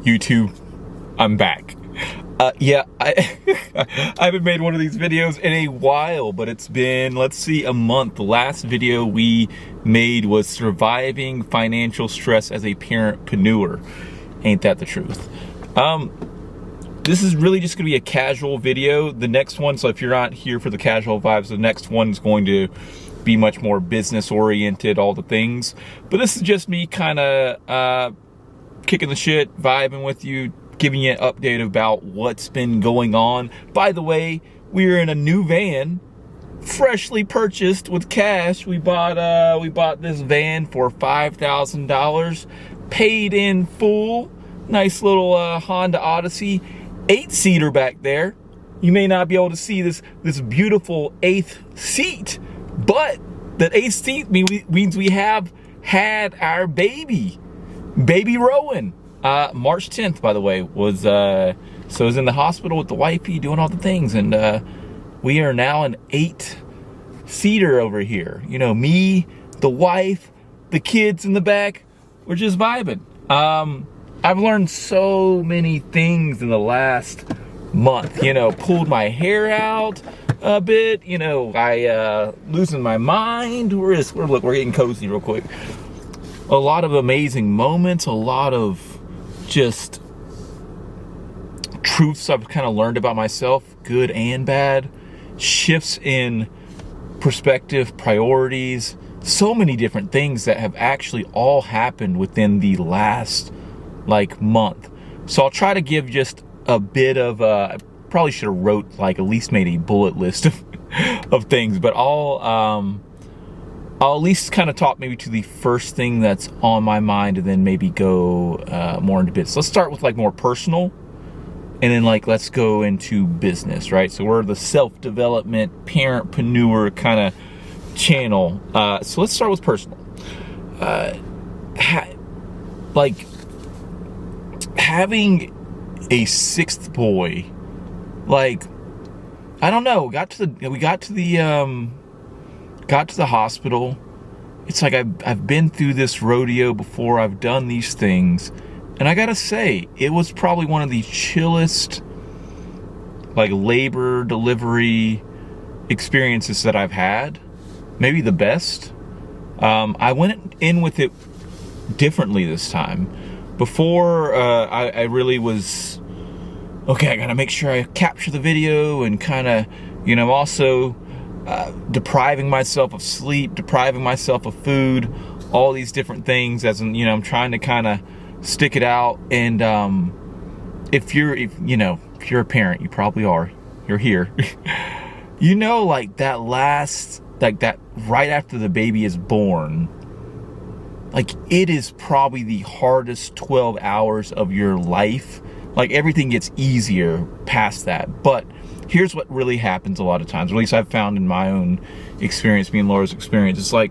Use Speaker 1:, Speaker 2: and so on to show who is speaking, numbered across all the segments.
Speaker 1: YouTube, I'm back. Yeah, I haven't made one of these videos in a while, but it's been, let's see, a month. The last video we made was surviving financial stress as a parentpreneur. Ain't that the truth? This is really just gonna be a casual video. The next one, so if you're not here for the casual vibes, the next one is going to be much more business oriented, all the things. But this is just me kind of kicking the shit, vibing with you, giving you an update about what's been going on. By the way, we're in a new van, freshly purchased with cash. We bought this van for $5,000, paid in full. Nice little Honda Odyssey, 8-seater back there. You may not be able to see this beautiful 8th seat, but that 8th seat means we have had our baby Rowan. March 10th, by the way, was so I was in the hospital with the wifey doing all the things, and we are now an 8-seater over here. You know, me, the wife, the kids in the back, we're just vibing. I've learned so many things in the last month. You know, pulled my hair out a bit. You know, I losing my mind. We're getting cozy real quick. A lot of amazing moments, a lot of just truths I've kind of learned about myself, good and bad, shifts in perspective, priorities, so many different things that have actually all happened within the last month. So I'll try to give just a bit of I probably should have wrote at least made a bullet list of things, but I'll at least kind of talk maybe to the first thing that's on my mind, and then maybe go more into bits. Let's start with more personal, and then let's go into business, right? So we're the self-development, parentpreneur kind of channel. So let's start with personal. Having a 6th boy, I don't know, we got to the hospital. It's I've been through this rodeo before. I've done these things, and I gotta say, it was probably one of the chillest labor delivery experiences that I've had. Maybe the best. I went in with it differently this time. Before, I really was, okay, I gotta make sure I capture the video, and kind of, also depriving myself of sleep, depriving myself of food, all these different things, as in, I'm trying to kind of stick it out. And if you're a parent, you probably are, you're here. That right after the baby is born, it is probably the hardest 12 hours of your life. Everything gets easier past that. But here's what really happens a lot of times, at least I've found in my own experience, me and Laura's experience. It's on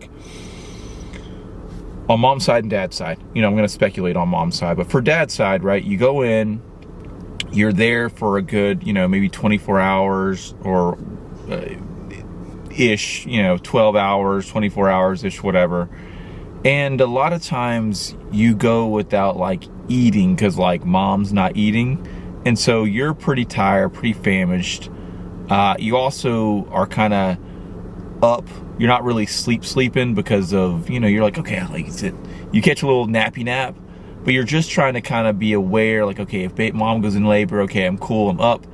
Speaker 1: mom's side and dad's side. I'm going to speculate on mom's side, but for dad's side, right, you go in, you're there for a good, maybe 24 hours or ish, 12 hours, 24 hours ish, whatever. And a lot of times you go without eating because mom's not eating. And so you're pretty tired, pretty famished. You also are kind of up. You're not really sleeping because of, you're okay, you catch a little nappy nap, but you're just trying to kind of be aware, okay, if mom goes in labor, okay, I'm cool, I'm up.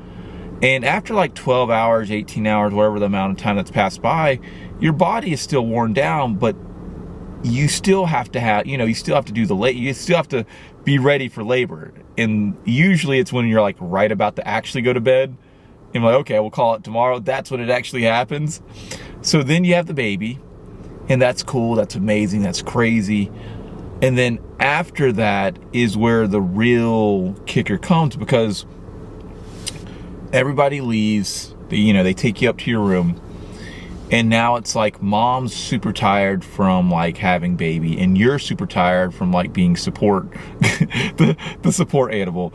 Speaker 1: And after 12 hours, 18 hours, whatever the amount of time that's passed by, your body is still worn down, but you still have to have, you still have to do you still have to be ready for labor. And usually it's when you're right about to actually go to bed, and okay, we'll call it tomorrow. That's when it actually happens. So then you have the baby, and that's cool, that's amazing, that's crazy. And then after that is where the real kicker comes, because everybody leaves, they take you up to your room. And now it's mom's super tired from having baby, and you're super tired from being support, the support animal.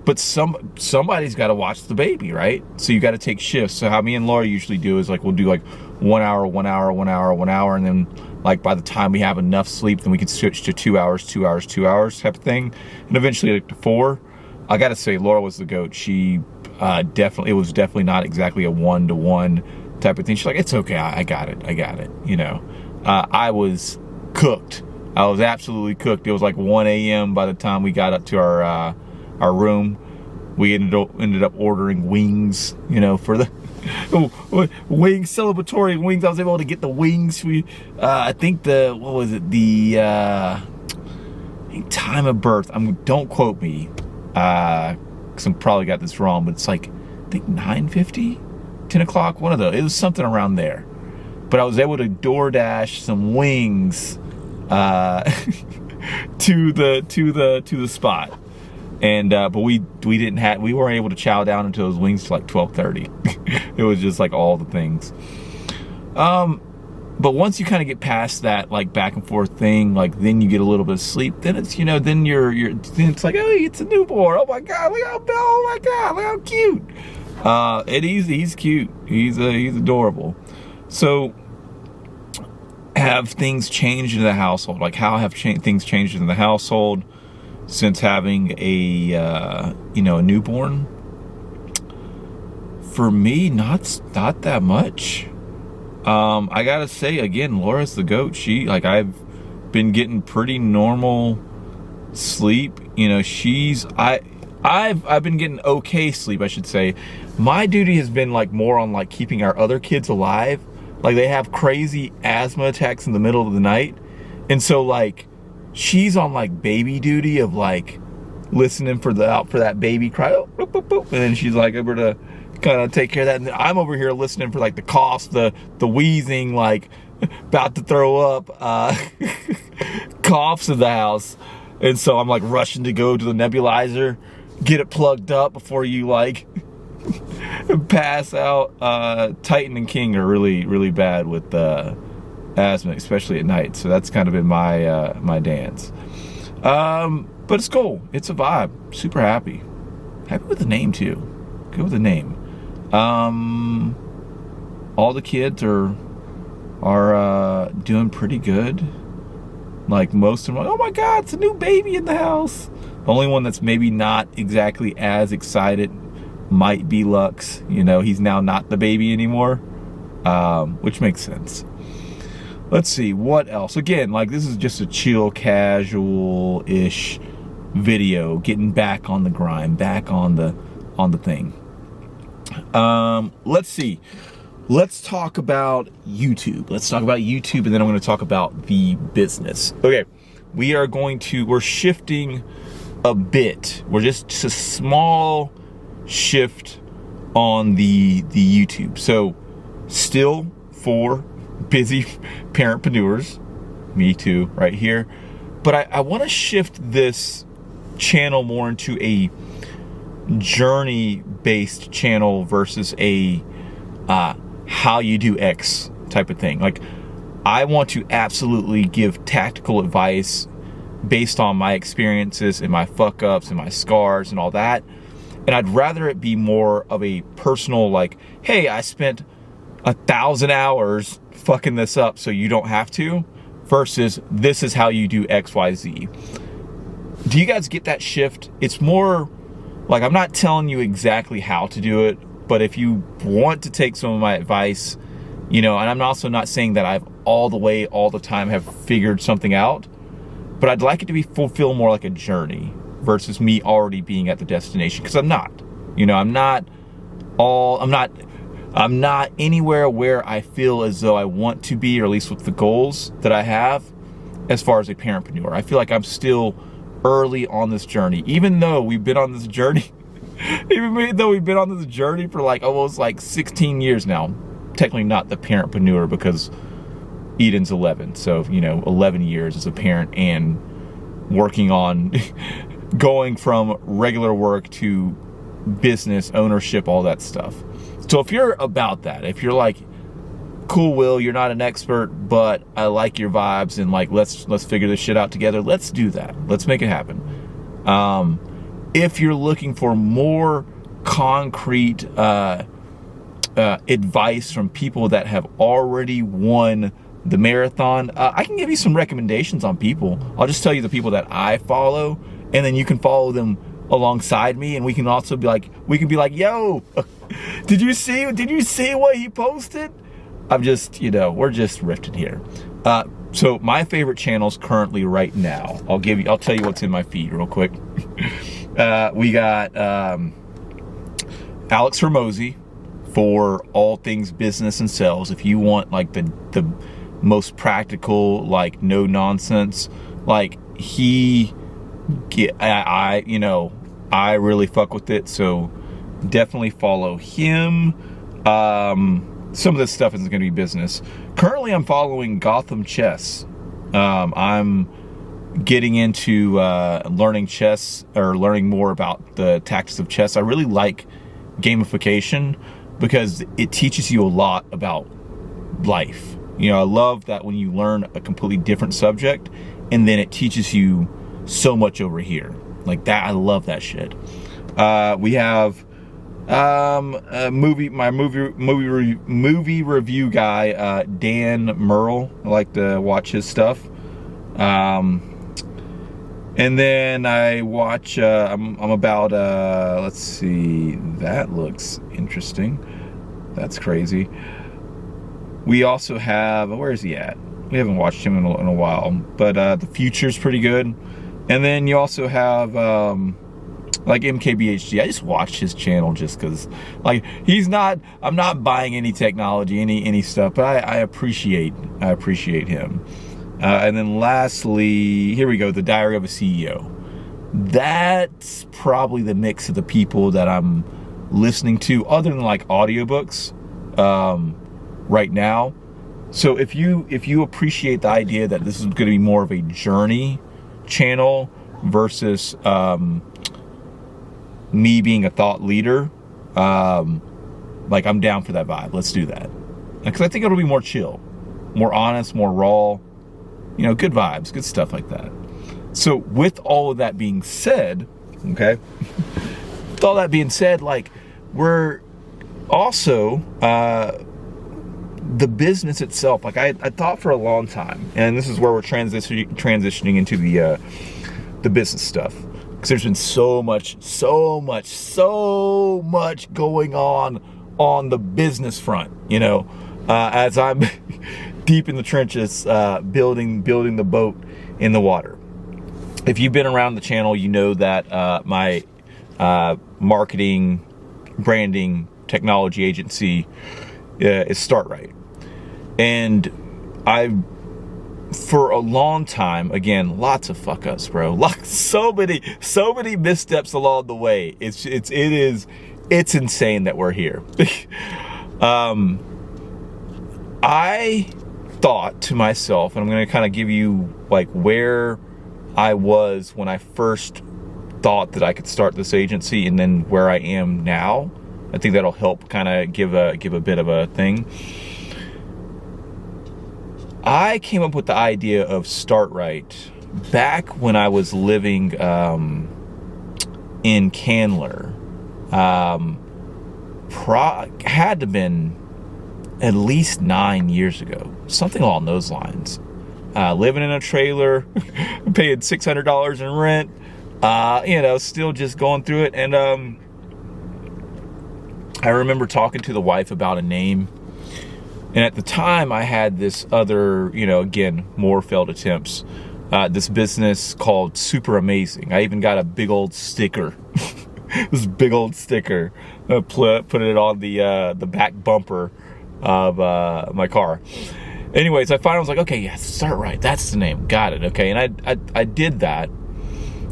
Speaker 1: But somebody's got to watch the baby, right? So you got to take shifts. So how me and Laura usually do is we'll do 1 hour, 1 hour, 1 hour, 1 hour, and then like by the time we have enough sleep, then we can switch to 2 hours, 2 hours, 2 hours type of thing, and eventually like to 4. I gotta say, Laura was the goat. She it was definitely not exactly a 1-to-1 type of thing. She's like, it's okay, I got it, you know. I was cooked. I was absolutely cooked. It was like 1 a.m. by the time we got up to our room. We ended up ordering wings, you know, for the wings, celebratory wings. I was able to get the wings. I think what was it? The time of birth. Don't quote me, because I probably got this wrong, but it's like, I think 9:50, 10 o'clock, one of those. It was something around there. But I was able to DoorDash some wings to the spot. And but we weren't able to chow down until those wings till like 12:30. It was just like all the things. But once you kind of get past that like back and forth thing, like then you get a little bit of sleep. Then it's, you know, then then it's like, oh, it's a newborn. Oh my God, look how Bell. Oh my God, look how cute. He's cute. He's adorable. So have things changed in the household? Like how have things changed in the household since having a newborn? For me, not that much. I gotta say again, Laura's the goat. I've been getting pretty normal sleep. You know, I've been getting okay sleep, I should say. My duty has been like more on like keeping our other kids alive. Like they have crazy asthma attacks in the middle of the night, and so like she's on like baby duty of like listening for that baby cry, oh, boop, boop, boop. And then she's like able to kind of take care of that, and then I'm over here listening for like the coughs, the wheezing, like about to throw up coughs in the house. And so I'm like rushing to go to the nebulizer, get it plugged up before you like pass out. Titan and King are really, really bad with asthma, especially at night. So that's kind of been my dance. But it's cool. It's a vibe. Super happy. Happy with the name too. Good with the name. All the kids are doing pretty good. Like most of them are like, oh my God, it's a new baby in the house. The only one that's maybe not exactly as excited might be Lux. You know, he's now not the baby anymore, which makes sense. Let's see, what else? Again, like this is just a chill, casual-ish video, getting back on the grind, back on the thing. Let's see. Let's talk about YouTube. And then I'm going to talk about the business. Okay, we're shifting a bit. We're just a small shift on the YouTube. So still for busy parentpreneurs, me too, right here. But I want to shift this channel more into a journey-based channel versus a how you do X type of thing. Like, I want to absolutely give tactical advice based on my experiences and my fuck ups and my scars and all that. And I'd rather it be more of a personal, like, hey, I spent 1,000 hours fucking this up so you don't have to, versus this is how you do X, Y, Z. Do you guys get that shift? It's more like, I'm not telling you exactly how to do it, but if you want to take some of my advice, you know, and I'm also not saying that I've all the time have figured something out, but I'd like it to feel more like a journey versus me already being at the destination, because I'm not. You know, I'm not anywhere where I feel as though I want to be, or at least with the goals that I have as far as a parentpreneur. I feel like I'm still early on this journey, even though we've been on this journey for like almost like 16 years now. Technically not the parentpreneur, because Eden's 11, so you know, 11 years as a parent and working on going from regular work to business ownership, all that stuff. So if you're about that, if you're like, cool, Will, you're not an expert, but I like your vibes, and like, let's figure this shit out together, let's do that. Let's make it happen. If you're looking for more concrete advice from people that have already won the marathon. I can give you some recommendations on people. I'll just tell you the people that I follow, and then you can follow them alongside me, and we can also be like, yo, did you see what he posted? I'm just, we're just riffing here. So my favorite channels currently right now, I'll tell you what's in my feed real quick. We got Alex Hormozi for all things business and sales. If you want like the most practical, like no nonsense, like I really fuck with it. So definitely follow him. Some of this stuff isn't going to be business. Currently, I'm following Gotham Chess. I'm getting into learning chess, or learning more about the tactics of chess. I really like gamification because it teaches you a lot about life. I love that when you learn a completely different subject and then it teaches you so much over here. Like that, I love that shit. We have movie review guy, Dan Merle. I like to watch his stuff. And then I watch, I'm about, let's see, that looks interesting. That's crazy. We also have, where is he at? We haven't watched him in a while, but The Future's pretty good. And then you also have, like MKBHD. I just watched his channel just because, like, I'm not buying any technology, any stuff, but I appreciate him. And then lastly, here we go, The Diary of a CEO. That's probably the mix of the people that I'm listening to, other than like audiobooks, right now. So if you appreciate the idea that this is going to be more of a journey channel versus me being a thought leader, like, I'm down for that vibe. Let's do that, because I think it'll be more chill, more honest, more raw, good vibes, good stuff like that. So with all of that being said, okay, with all that being said, like, we're also the business itself. Like I thought for a long time, and this is where we're transitioning into the business stuff, because there's been so much going on the business front, as I'm deep in the trenches, building the boat in the water. If you've been around the channel, you know that my marketing, branding, technology agency is StartRight. And for a long time, again, lots of fuck ups, bro. So many missteps along the way. It's insane that we're here. I thought to myself, and I'm going to kind of give you like where I was when I first thought that I could start this agency, and then where I am now. I think that'll help kind of give a bit of a thing. I came up with the idea of StartRight back when I was living in Candler. Had to been at least 9 years ago, something along those lines. Living in a trailer, paying $600 in rent, still just going through it. And I remember talking to the wife about a name. And at the time, I had this other, again, more failed attempts. This business called Super Amazing. I even got a big old sticker. This big old sticker. Put it on the back bumper of my car. Anyways, I finally was like, okay, yeah, StartRight. That's the name. Got it. Okay, and I did that.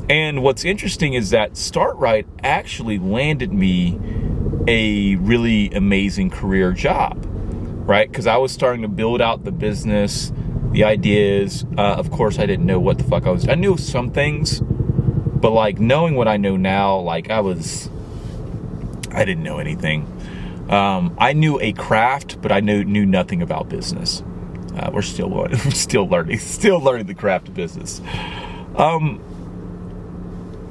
Speaker 1: And what's interesting is that StartRight actually landed me a really amazing career job. Right? Because I was starting to build out the business, the ideas. Of course, I didn't know what the fuck I knew some things, but like knowing what I know now, like I didn't know anything. I knew a craft, but I knew nothing about business. We're still learning the craft of business.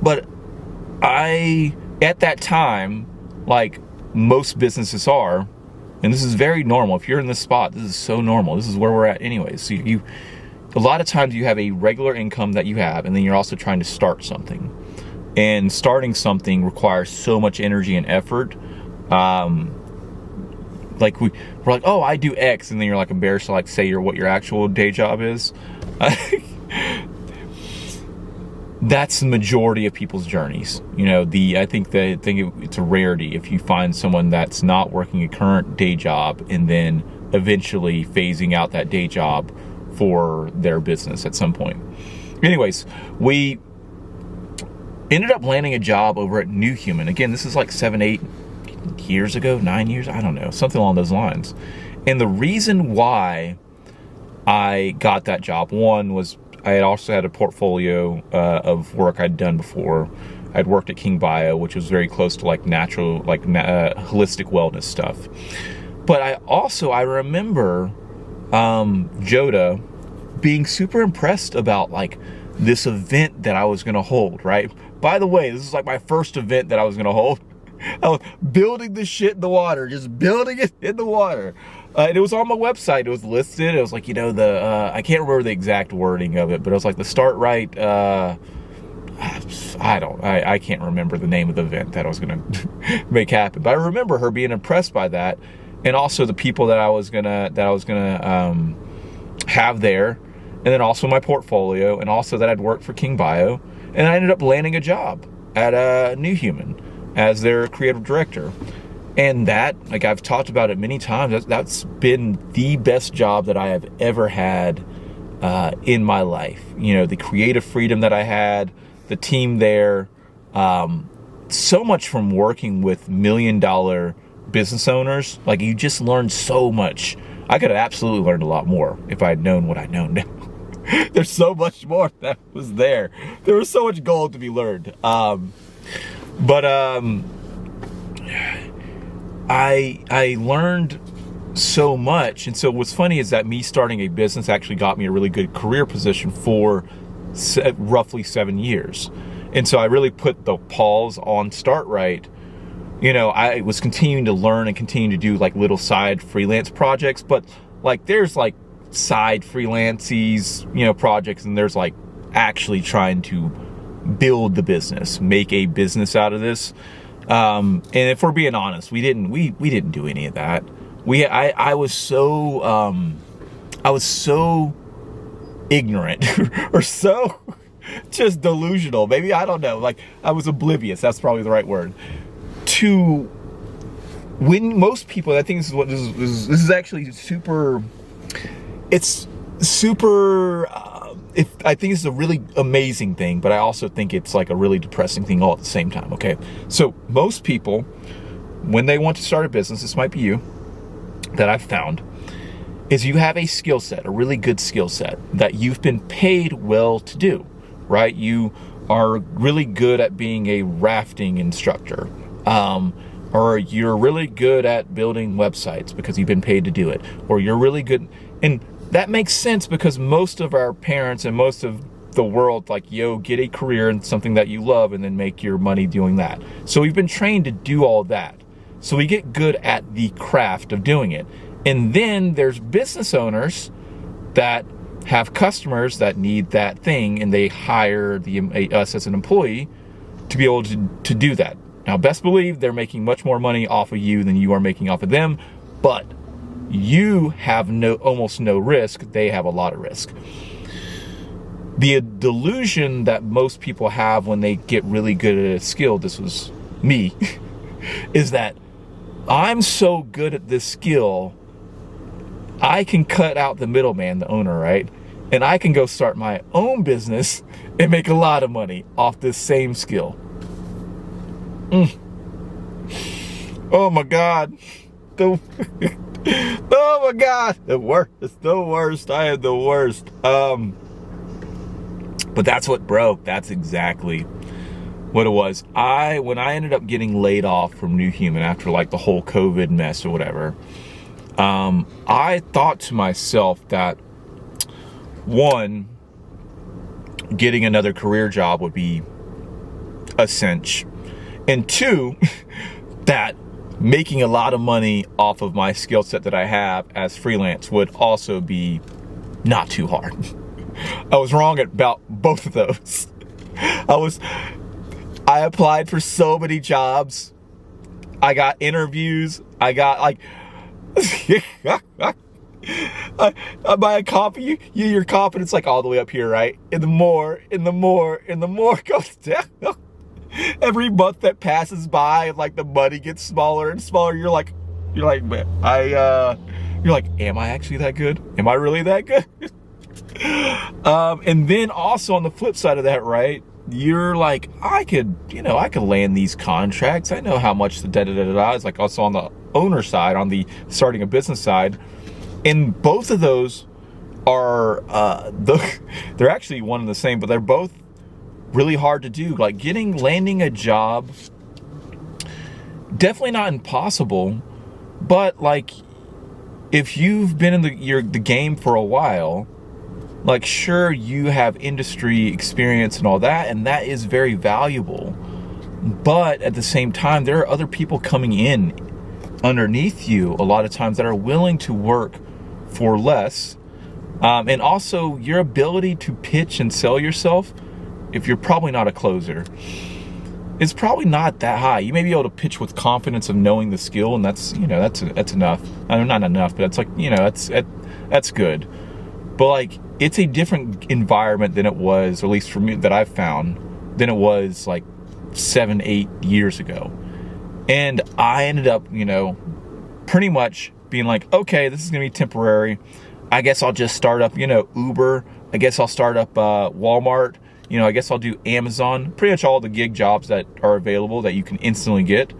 Speaker 1: But at that time, like most businesses are, And this is very normal. If you're in this spot, this is so normal. This is where we're at anyways. So a lot of times you have a regular income that you have, and then you're also trying to start something. And starting something requires so much energy and effort. Like we're like, oh, I do X, and then you're like embarrassed to like say what your actual day job is. That's the majority of people's journeys. You know, I think it's a rarity if you find someone that's not working a current day job and then eventually phasing out that day job for their business at some point. Anyways, we ended up landing a job over at New Human. Again, this is like 7-8 years ago, 9 years, I don't know, something along those lines. And the reason why I got that job, one was I had also had a portfolio of work I'd done before. I'd worked at King Bio, which was very close to like natural, like holistic wellness stuff. But I remember Joda being super impressed about like this event that I was gonna hold, right? By the way, this is like my first event that I was gonna hold. I was building this shit in the water, just building it in the water. And it was on my website, it was listed. It was like, you know, I can't remember the exact wording of it, but it was like the Start Right, I can't remember the name of the event that I was gonna make happen. But I remember her being impressed by that, and also the people that I was gonna have there, and then also my portfolio, and also that I'd worked for King Bio, and I ended up landing a job at New Human as their creative director. And that, like I've talked about it many times, that's been the best job that I have ever had in my life. You know, the creative freedom that I had, the team there, so much from working with $1 million business owners. Like, you just learn so much. I could have absolutely learned a lot more if I had known what I know now. There's so much more that was there. There was so much gold to be learned. I learned so much. And so what's funny is that me starting a business actually got me a really good career position for roughly 7 years. And so I really put the pause on Start Right. You know, I was continuing to learn and continue to do like little side freelance projects, but like there's like side freelancies, you know, projects, and there's like actually trying to build the business, make a business out of this. And if we're being honest, we didn't do any of that. I was so ignorant or so just delusional. Maybe, I don't know. Like, I was oblivious. That's probably the right word. To when most people, I think this is actually super. It's super. I think it's a really amazing thing, but I also think it's like a really depressing thing all at the same time, okay? So most people, when they want to start a business, this might be you, that I've found, is you have a skill set, a really good skill set that you've been paid well to do, right? You are really good at being a rafting instructor, or you're really good at building websites because you've been paid to do it, or you're really good, and that makes sense because most of our parents and most of the world, like, yo, get a career in something that you love and then make your money doing that. So we've been trained to do all that. So we get good at the craft of doing it. And then there's business owners that have customers that need that thing, and they hire us as an employee to be able to do that. Now, best believe they're making much more money off of you than you are making off of them, but you have almost no risk. They have a lot of risk. The delusion that most people have when they get really good at a skill, this was me, is that I'm so good at this skill, I can cut out the middleman, the owner, right? And I can go start my own business and make a lot of money off this same skill. Oh my God. Oh my God, the worst. It's the worst. I am the worst. But that's what broke. That's exactly what it was. When I ended up getting laid off from New Human after like the whole COVID mess or whatever, I thought to myself that, one, getting another career job would be a cinch, and two, that making a lot of money off of my skill set that I have as freelance would also be not too hard. I was wrong about both of those. I applied for so many jobs. I got interviews. I got like, I buy a coffee, your confidence like all the way up here, right? And the more goes down. Every month that passes by, like the money gets smaller and smaller. You're like, man, you're like, am I actually that good? Am I really that good? And then also on the flip side of that, right? You're like, I could land these contracts. I know how much the da-da-da-da-da is, like also on the owner side, on the starting a business side. And both of those are, they're actually one and the same, but they're both really hard to do. Like landing a job, definitely not impossible, but like if you've been in the game for a while, like sure you have industry experience and all that, and that is very valuable. But at the same time, there are other people coming in underneath you a lot of times that are willing to work for less. And also your ability to pitch and sell yourself, if you're probably not a closer, it's probably not that high. You may be able to pitch with confidence of knowing the skill, and that's enough. I mean, not enough, but it's like, that's good. But like, it's a different environment than it was, at least for me, that I've found, than it was like 7-8 years ago. And I ended up, pretty much being like, okay, this is gonna be temporary. I guess I'll just start up, Uber. I guess I'll start up Walmart. I guess I'll do Amazon. Pretty much all the gig jobs that are available that you can instantly get.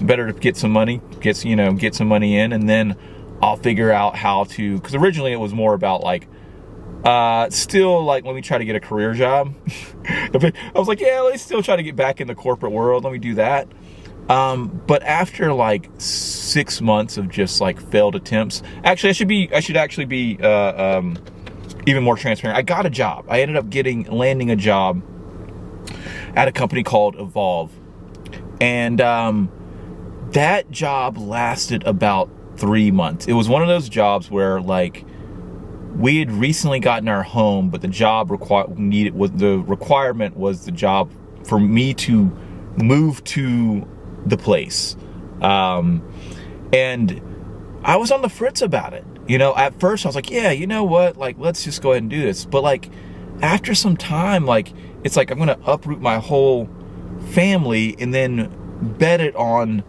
Speaker 1: Better to get some money, get some money in, and then I'll figure out how to, because originally it was more about like, still like, let me try to get a career job. I was like, yeah, let's still try to get back in the corporate world. Let me do that. But after like 6 months of just like failed attempts, actually I should actually be even more transparent. I got a job. I ended up landing a job at a company called Evolve. And that job lasted about 3 months. It was one of those jobs where like we had recently gotten our home, but the job requirement was the job for me to move to the place. And I was on the fritz about it. At first I was like, yeah, you know what? Like, let's just go ahead and do this. But like, after some time, like, it's like, I'm going to uproot my whole family and then bet it on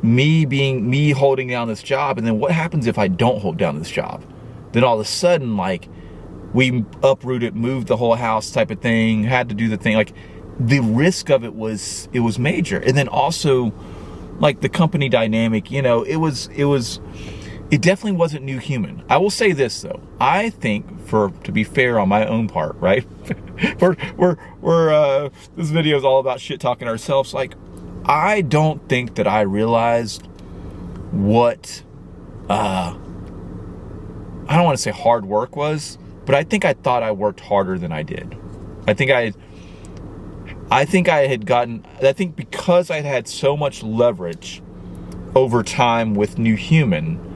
Speaker 1: me holding down this job. And then what happens if I don't hold down this job? Then all of a sudden, like, we uprooted, moved the whole house type of thing, had to do the thing. Like, the risk of it was major. And then also, like, the company dynamic, it definitely wasn't New Human. I will say this though. I think, to be fair on my own part, right? This video is all about shit talking ourselves. Like, I don't think that I realized what, I don't want to say hard work was, but I think I thought I worked harder than I did. I think because I had so much leverage over time with New Human,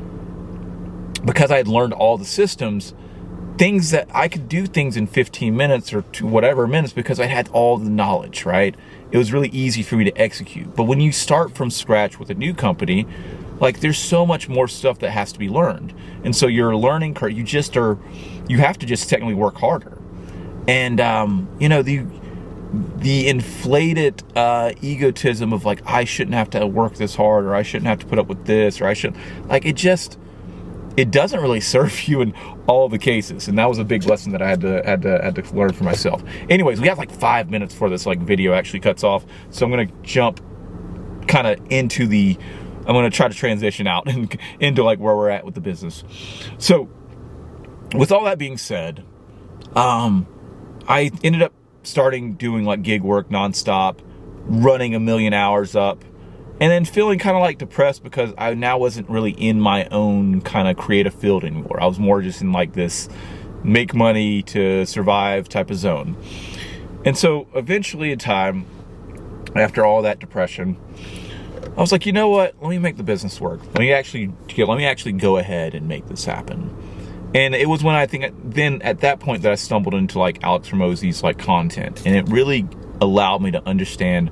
Speaker 1: because I had learned all the systems, things that I could do things in 15 minutes or whatever minutes because I had all the knowledge, right? It was really easy for me to execute. But when you start from scratch with a new company, like, there's so much more stuff that has to be learned. And so your learning curve, you have to just technically work harder. And, the inflated egotism of like, I shouldn't have to work this hard, or I shouldn't have to put up with this, or I shouldn't, like, it doesn't really serve you in all the cases. And that was a big lesson that I had to learn for myself. Anyways, we have like 5 minutes before this like video actually cuts off. So I'm going to jump kind of I'm going to try to transition out and into like where we're at with the business. So with all that being said, I ended up starting doing like gig work nonstop, running 1 million hours up, and then feeling kind of like depressed because I now wasn't really in my own kind of creative field anymore. I was more just in like this make money to survive type of zone. And so eventually in time, after all that depression, I was like, you know what? Let me make the business work. Let me actually go ahead and make this happen. And it was when I think then at that point that I stumbled into like Alex Hormozi's like content, and it really allowed me to understand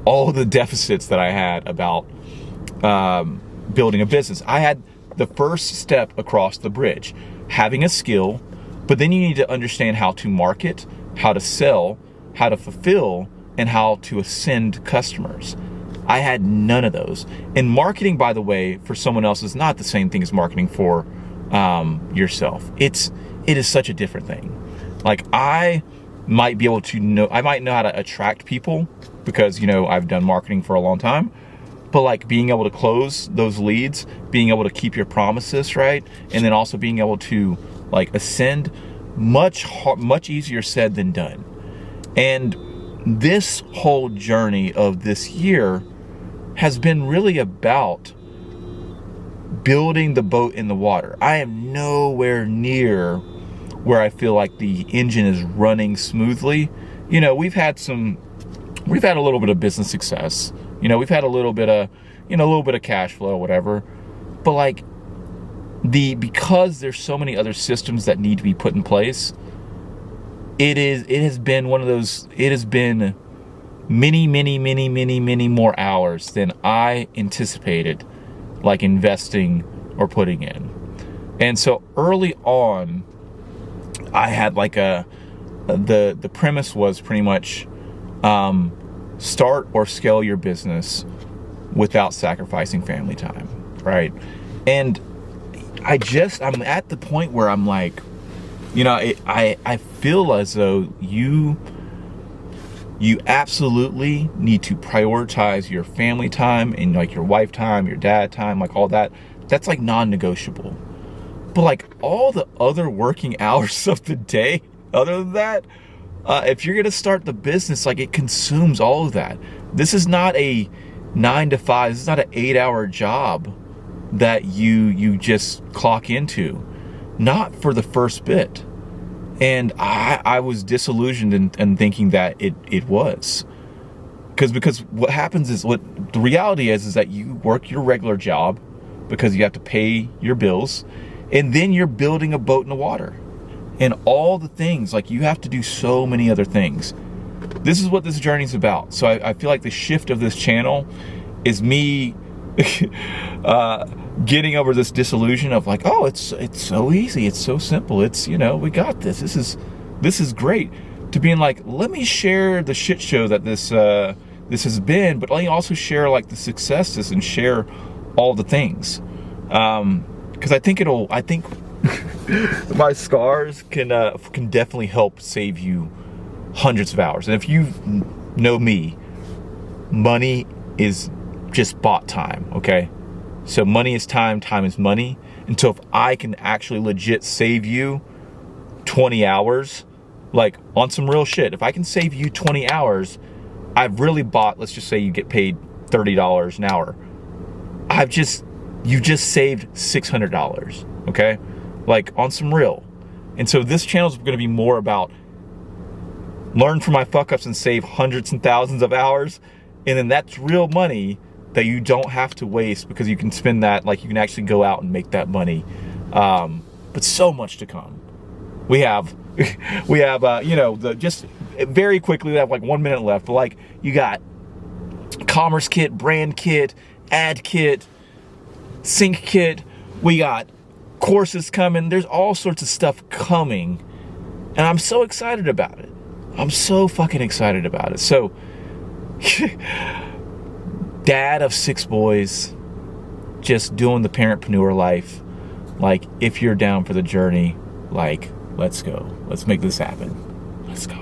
Speaker 1: all the deficits that I had about building a business. I had the first step across the bridge, having a skill, but then you need to understand how to market, how to sell, how to fulfill, and how to ascend customers. I had none of those. And marketing, by the way, for someone else is not the same thing as marketing for yourself. It is such a different thing. Like I might know how to attract people because, you know, I've done marketing for a long time, but like being able to close those leads, being able to keep your promises, right? And then also being able to like ascend, much easier said than done. And this whole journey of this year has been really about building the boat in the water. I am nowhere near where I feel like the engine is running smoothly. You know, we've had a little bit of business success. You know, we've had a little bit of cash flow, whatever. But like because there's so many other systems that need to be put in place, it has been many more hours than I anticipated like investing or putting in. And so early on, I had like the premise was pretty much start or scale your business without sacrificing family time, right? And I'm at the point where I'm like, you know, I feel as though you absolutely need to prioritize your family time and like your wife time, your dad time, like all that. That's like non-negotiable. But like all the other working hours of the day, other than that, if you're gonna start the business, like it consumes all of that. This is not a 9 to 5. This is not an 8-hour job that you just clock into. Not for the first bit. And I was disillusioned in thinking that it was. Because what happens is, what the reality is that you work your regular job because you have to pay your bills, and then you're building a boat in the water. And all the things, like you have to do so many other things. This is what this journey's about. So I feel like the shift of this channel is me getting over this disillusion of like, oh, it's so easy, it's so simple, it's, you know, we got this. This is great. To being like, let me share the shit show that this has been, but let me also share like the successes and share all the things. Because I think my scars can definitely help save you hundreds of hours. And if you know me, money is just bought time, okay? So money is time, time is money. And so if I can actually legit save you 20 hours, like on some real shit, if I can save you 20 hours, I've really bought, let's just say you get paid $30 an hour. You just saved $600, okay? Like on some real. And so this channel is going to be more about learn from my fuck ups and save hundreds and thousands of hours. And then that's real money that you don't have to waste, because you can spend that, like you can actually go out and make that money. But so much to come. We have, you know, just very quickly, we have like 1 minute left, but like you got commerce kit, brand kit, ad kit, sync kit. We got courses coming. There's all sorts of stuff coming. And I'm so excited about it. I'm so fucking excited about it. So, dad of 6 boys, just doing the parentpreneur life. Like, if you're down for the journey, like, let's go. Let's make this happen. Let's go.